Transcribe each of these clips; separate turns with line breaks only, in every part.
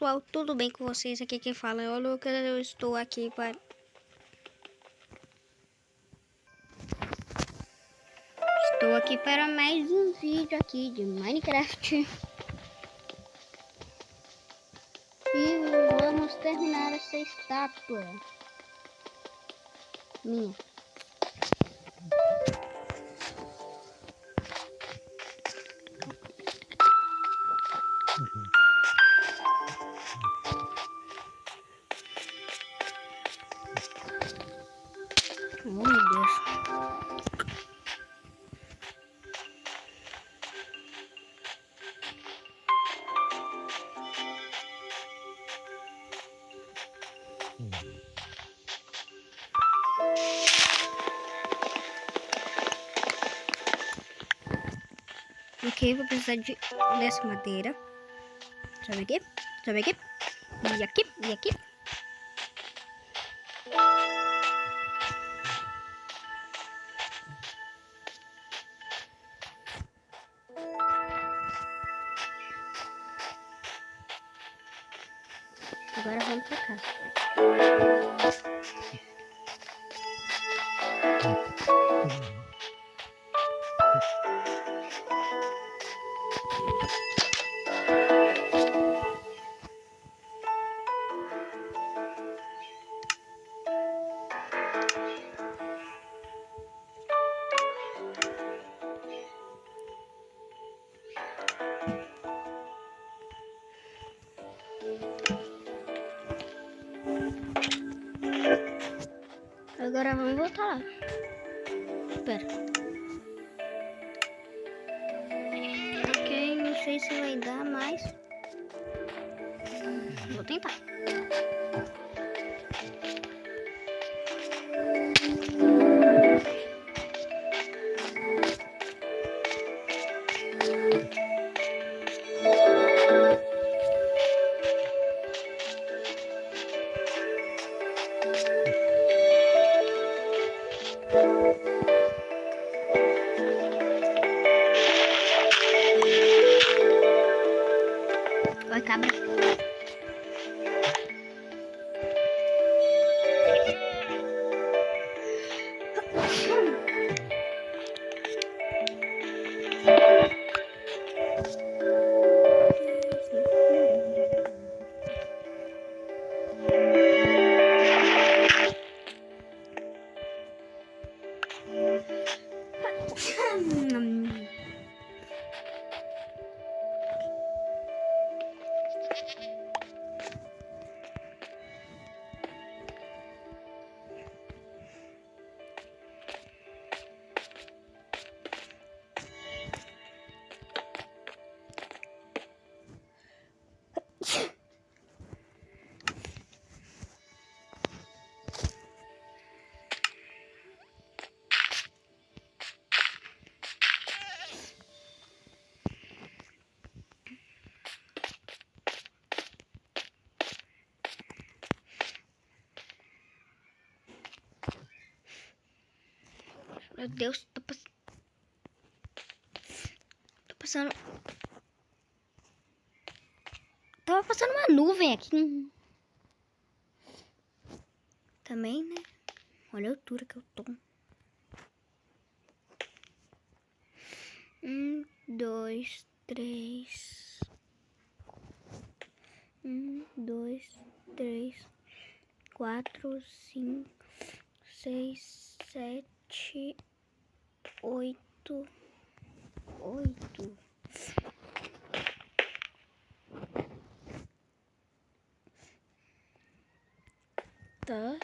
pessoal, tudo bem com vocês? Aqui quem fala é o Lucas, eu estou aqui para... Estou aqui para mais um vídeo aqui de Minecraft. E vamos terminar essa estátua minha. Oh, meu Deus. Ok, vou precisar dessa madeira. Sobe aqui, sobe aqui. E aqui, e aqui. Agora vamos pra casa. Agora vamos voltar lá. Espera. Ok, não sei se vai dar, mas vou tentar. Oi, cabra. Meu Deus, tô passando... Tava passando uma nuvem aqui. Também, né? Olha a altura que eu tô. 1, 2, 3. 1, 2, 3, 4, 5, 6, 7, 8. 8. Tá.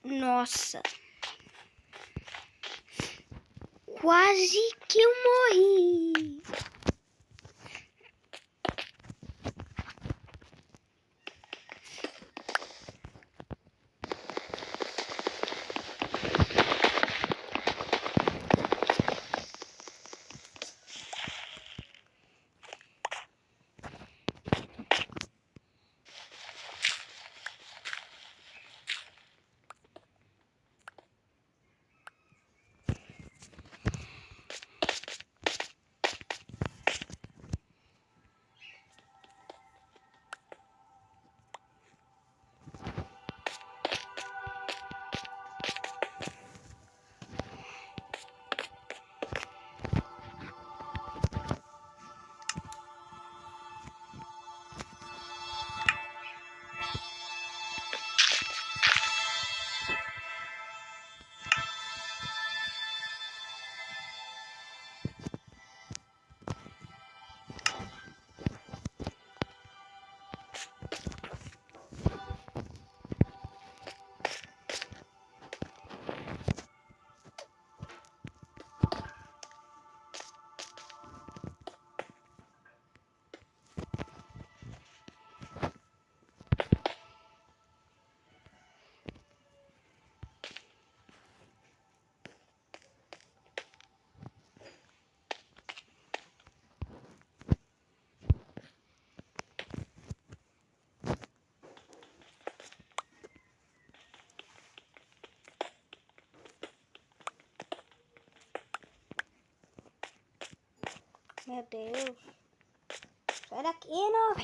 Nossa. Quase que eu morri. Meu Deus. Sai daqui, não.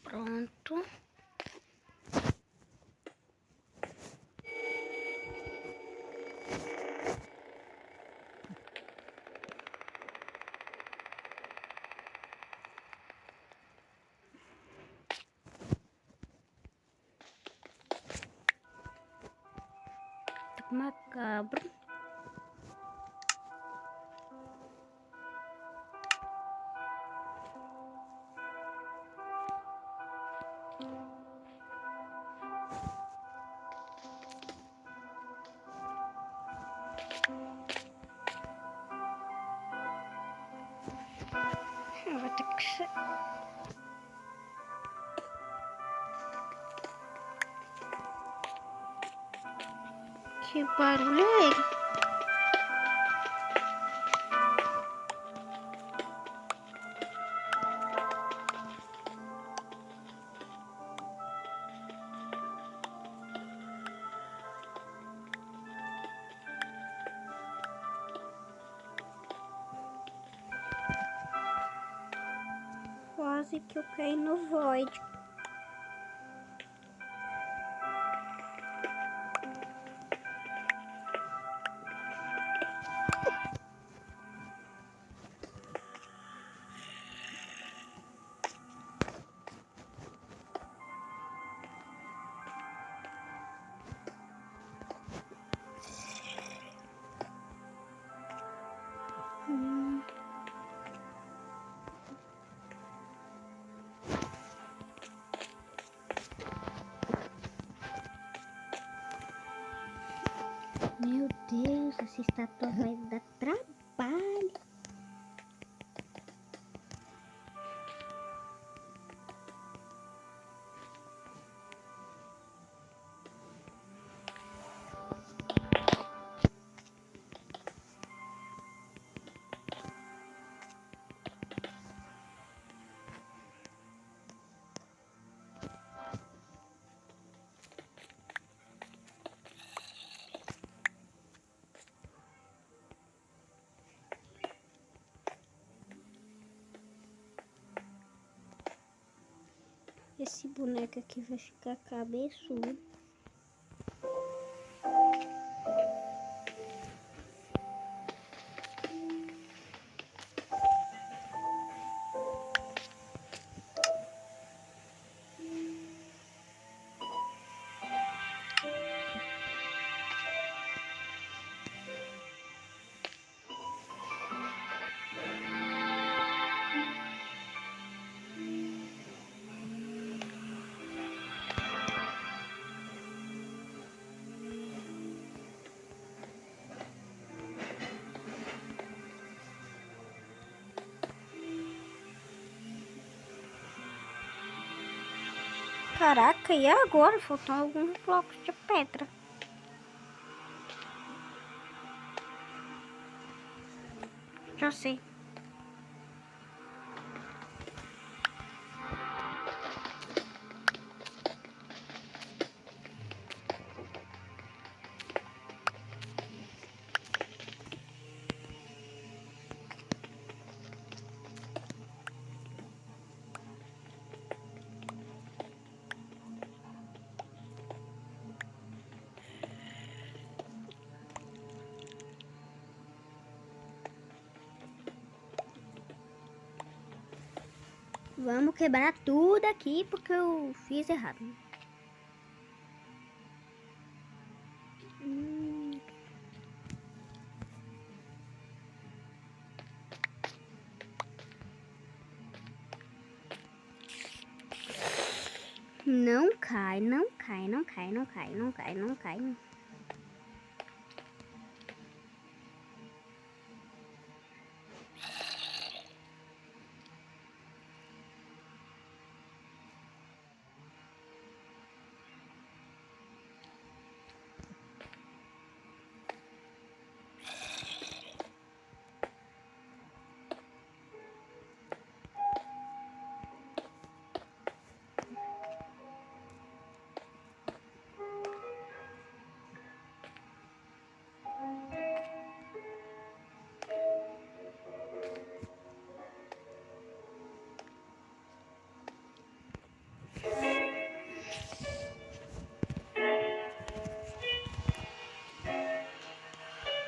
Pronto. Tá macabro. Eu vou ter que ser... Que barulho é ele? Quase que eu caí no void. Meu Deus, essa estátua vai dar trabalho. Esse boneco aqui vai ficar cabeçudo. Caraca, e agora? Faltam alguns blocos de pedra. Já sei. Vamos quebrar tudo aqui porque eu fiz errado. Não cai, não cai, não cai, não cai, não cai, não cai.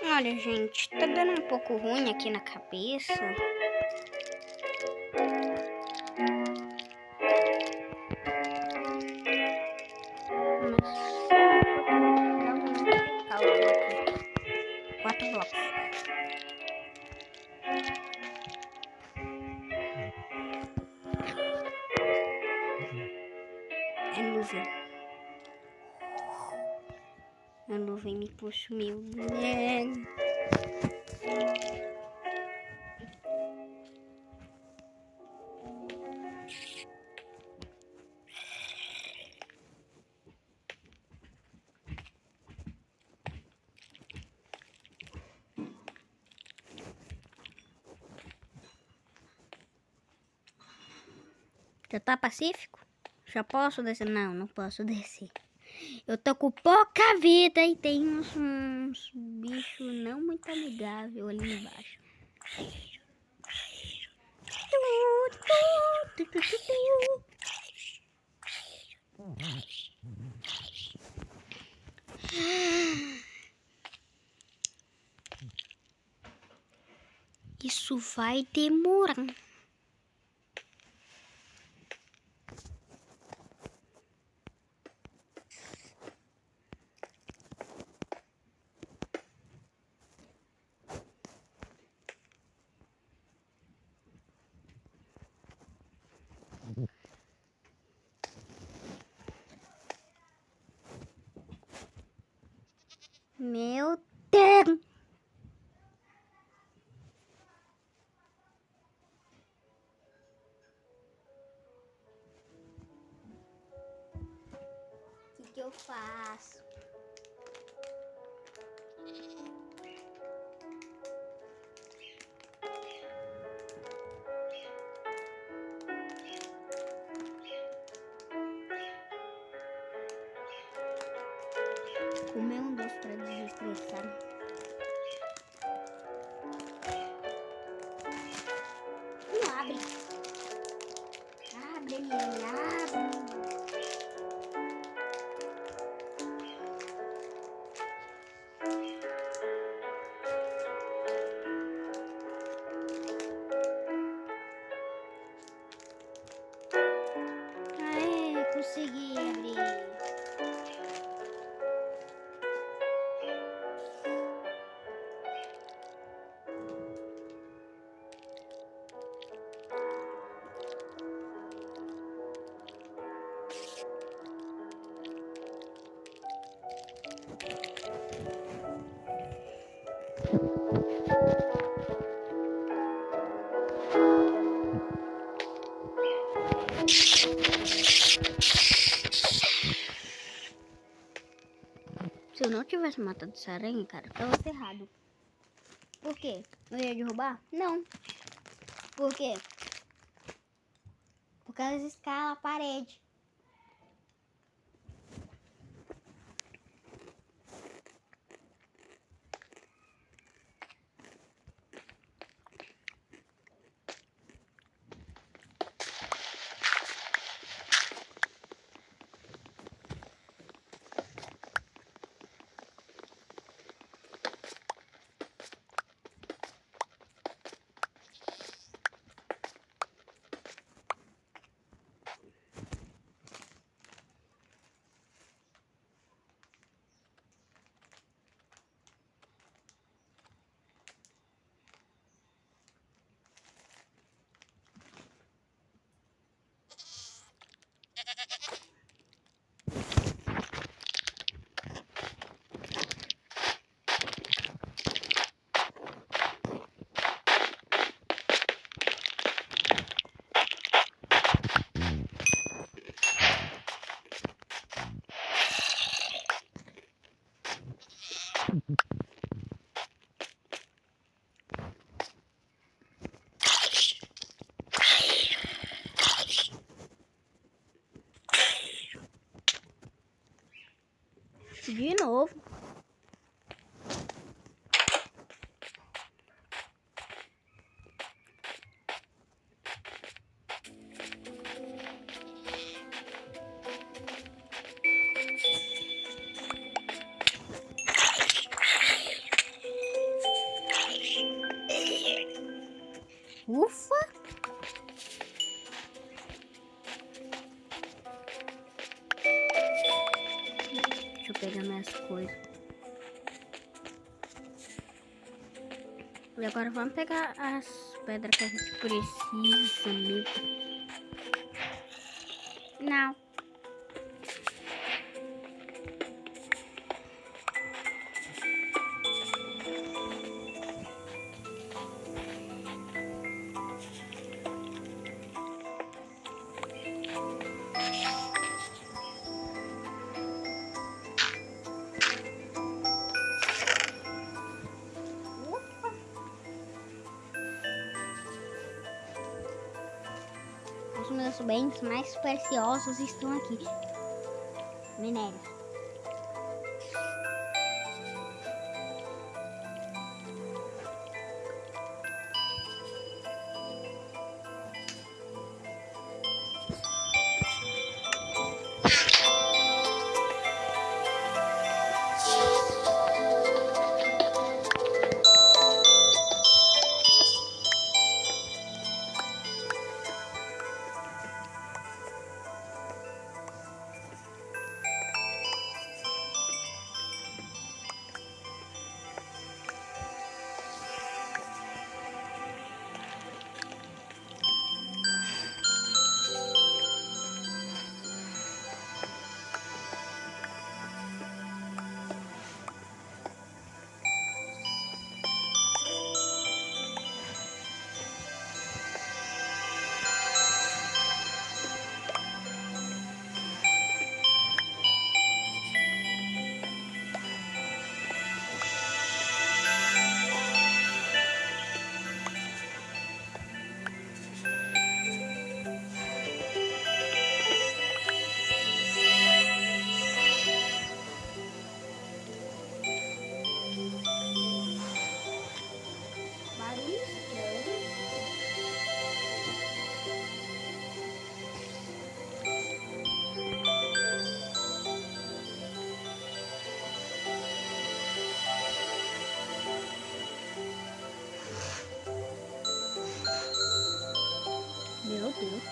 Olha, gente, tá dando um pouco ruim aqui na cabeça. Mas 4 blocos. É nuvem. A nuvem me consumiu. Já tá pacífico? Já posso descer? Não, não posso descer. Eu tô com pouca vida e tem uns bichos não muito amigáveis ali embaixo. Isso vai demorar. Meu Deus! O que eu faço? Comer um doce pra desestressar. Não abre. Abre, menina, abre. Aê, consegui abrir. Se eu não tivesse matado essa aranha, cara, tava ferrado. Por quê? Eu ia derrubar? Não. Por quê? Porque elas escalam a parede. isso de novo. Ufa! Deixa eu pegar minhas coisas. E agora vamos pegar as pedras que a gente precisa mesmo. Não. Os meus bens mais preciosos estão aqui. Minérios. Meu Deus.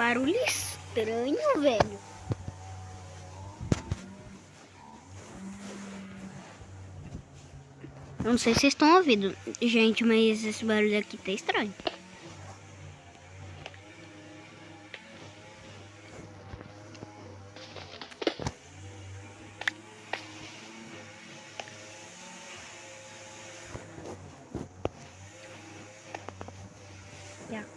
barulho estranho, velho. Eu não sei se vocês estão ouvindo, gente, mas esse barulho aqui tá estranho. Yeah.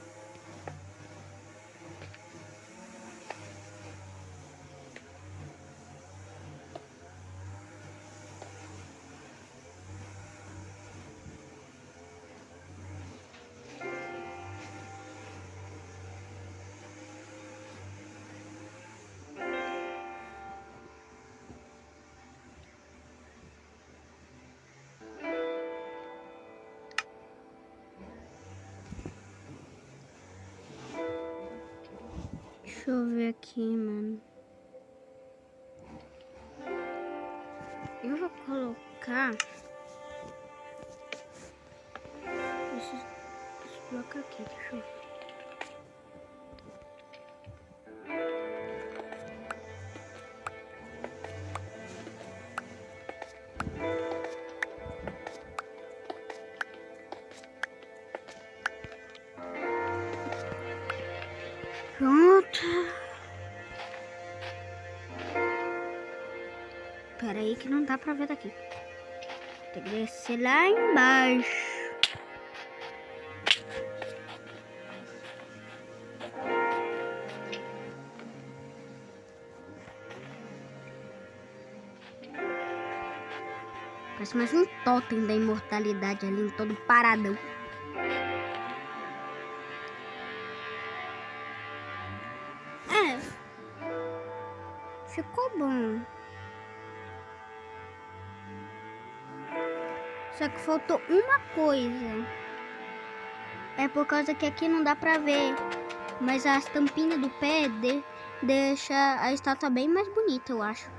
Deixa eu ver aqui, mano. Eu vou colocar esse bloco aqui, deixa eu ver. Pronto. Pera aí que não dá pra ver daqui. Tem que descer lá embaixo. Parece mais um totem da imortalidade ali, todo paradão. É. Ficou bom. Só que faltou uma coisa. É por causa que aqui não dá pra ver. Mas as tampinhas do pé deixa a estátua bem mais bonita, eu acho.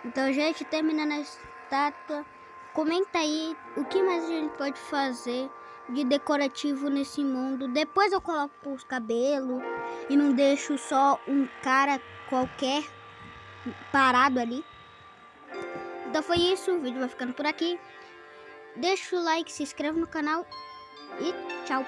Então, gente, terminando a estátua, comenta aí o que mais a gente pode fazer de decorativo nesse mundo. Depois eu coloco os cabelos e não deixo só um cara qualquer parado ali. Então foi isso, o vídeo vai ficando por aqui. Deixa o like, se inscreve no canal e tchau.